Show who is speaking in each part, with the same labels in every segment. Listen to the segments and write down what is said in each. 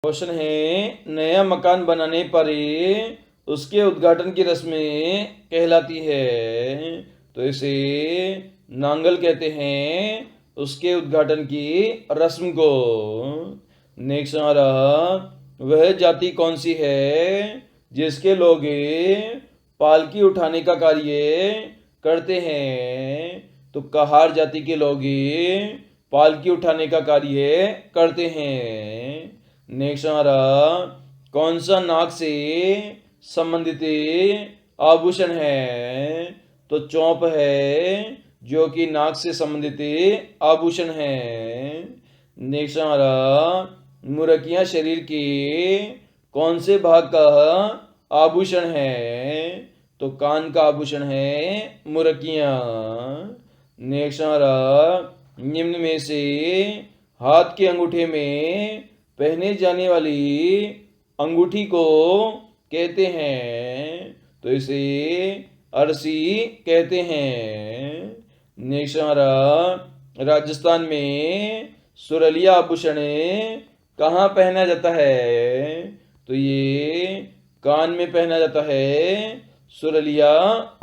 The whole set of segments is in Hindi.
Speaker 1: क्वेश्चन है, नया मकान बनाने पर उसके उद्घाटन की रस्में कहलाती है। तो इसे नांगल कहते हैं, उसके उद्घाटन की रस्म को। नेक्स्ट हमारा, वह जाति कौन सी है जिसके लोग पालकी उठाने का कार्य करते हैं? तो कहार जाति के लोग पालकी उठाने का कार्य करते हैं। नेक्स्ट हमारा, कौन सा नाक से संबंधित आभूषण है? तो चौंप है, जो कि नाक से संबंधित आभूषण है। नेक्स्ट हमारा, मुरकियां शरीर के कौन से भाग का आभूषण है? तो कान का आभूषण है मुरकियां। नेक्स्ट हमारा, निम्न में से हाथ के अंगूठे में पहने जाने वाली अंगूठी को कहते हैं? तो इसे अरसी कहते हैं। नेक्स्ट हमारा, राजस्थान में सुरलिया आभूषण कहाँ पहना जाता है? तो ये कान में पहना जाता है सुरलिया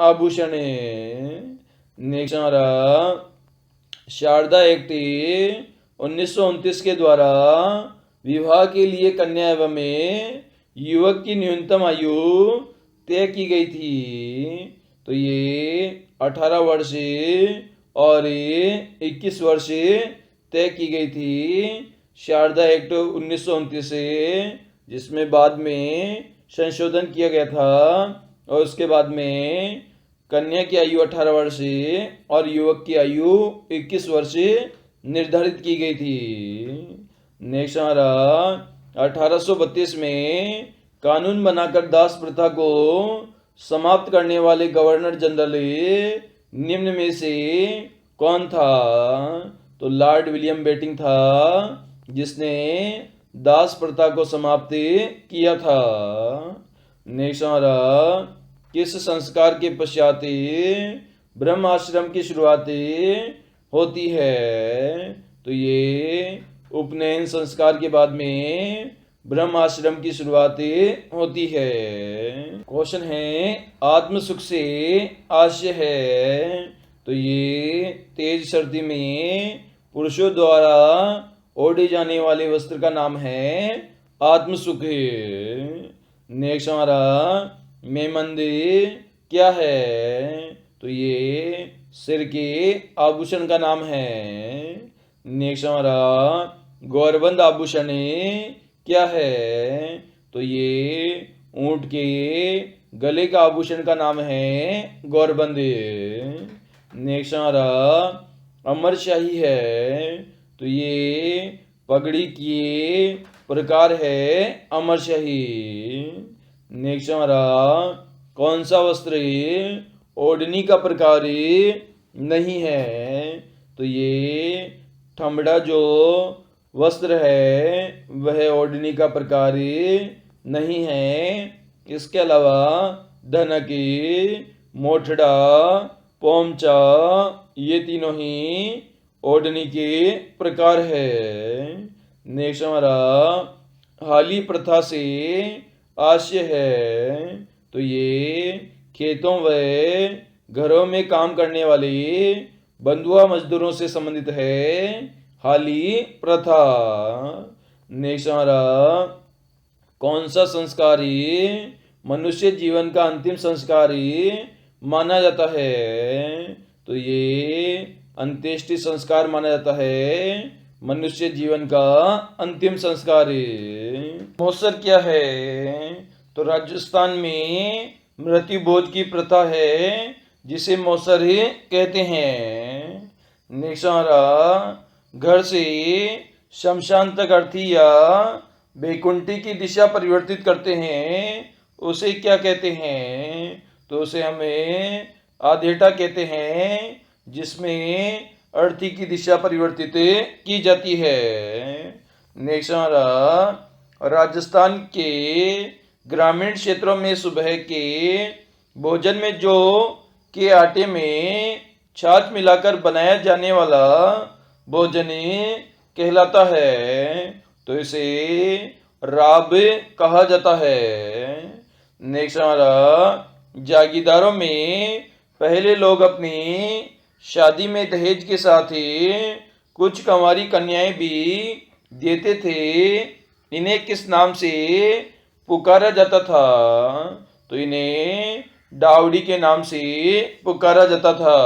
Speaker 1: आभूषण। नेक्स्ट हमारा, शारदा एक्ट 1929 के द्वारा विवाह के लिए कन्या एवं युवक की न्यूनतम आयु तय की गई थी। तो ये 18 वर्ष और 21 वर्ष तय की गई थी, शारदा एक्ट 1929 से, जिसमें बाद में संशोधन किया गया था और उसके बाद में कन्या की आयु 18 वर्ष और युवक की आयु 21 वर्ष निर्धारित की गई थी। नेक्स्ट हमारा, 1832 में कानून बनाकर दास प्रथा को समाप्त करने वाले गवर्नर जनरल निम्न में से कौन था? तो लॉर्ड विलियम बेटिंग था, जिसने दास प्रथा को समाप्त किया था। नेक्स्ट हमारा, किस संस्कार के पश्चात ब्रह्म आश्रम की शुरुआत होती है? तो ये उपनयन संस्कार के बाद में ब्रह्म आश्रम की शुरुआत होती है। क्वेश्चन है, आत्म सुख से आशय है? तो ये तेज सर्दी में पुरुषों द्वारा ओढ़े जाने वाले वस्त्र का नाम है आत्म सुख। नेक्स्ट हमारा, मेमंद क्या है? तो ये सिर के आभूषण का नाम है। नेक्स्ट हमारा, गौरबंद आभूषण क्या है? तो ये ऊंट के गले का आभूषण का नाम है गौरबंद। नेक्स्ट हमारा, अमरशाही है? तो ये पगड़ी की प्रकार है अमरशाही। नेक्स्ट हमारा, कौन सा वस्त्र ओढ़नी का प्रकार नहीं है? तो ये ठमड़ा जो वस्त्र है वह ओढ़नी का प्रकार नहीं है। इसके अलावा धनक, मोठड़ा, पोमचा, ये तीनों ही ओढ़नी के प्रकार है। नेक्स्ट हमारा, हाली प्रथा से आशय है? तो ये खेतों व घरों में काम करने वाले बंधुआ मजदूरों से संबंधित है हाली प्रथा। नेक्स्ट हमारा, कौन सा संस्कार मनुष्य जीवन का अंतिम संस्कार माना जाता है? तो ये अंत्येष्टि संस्कार माना जाता है मनुष्य जीवन का अंतिम संस्कार। मौसर क्या है? तो राजस्थान में मृत्यु भोज की प्रथा है, जिसे मौसर कहते हैं। नेक्स्ट हमारा, घर से शमशान तक अर्थी या बैकुंठी की दिशा परिवर्तित करते हैं, उसे क्या कहते हैं? तो उसे हमें आधेटा कहते हैं, जिसमें अर्थी की दिशा परिवर्तित की जाती है। नेक्स्ट हमारा, राजस्थान के ग्रामीण क्षेत्रों में सुबह के भोजन में जो के आटे में छाछ मिलाकर बनाया जाने वाला भोजन कहलाता है। तो इसे राब कहा जाता है। नेक्स्ट हमारा, जागीरदारों में पहले लोग अपनी शादी में दहेज के साथ ही कुछ कंवारी कन्याएं भी देते थे। इन्हें किस नाम से पुकारा जाता था? तो इन्हें डावड़ी के नाम से पुकारा जाता था।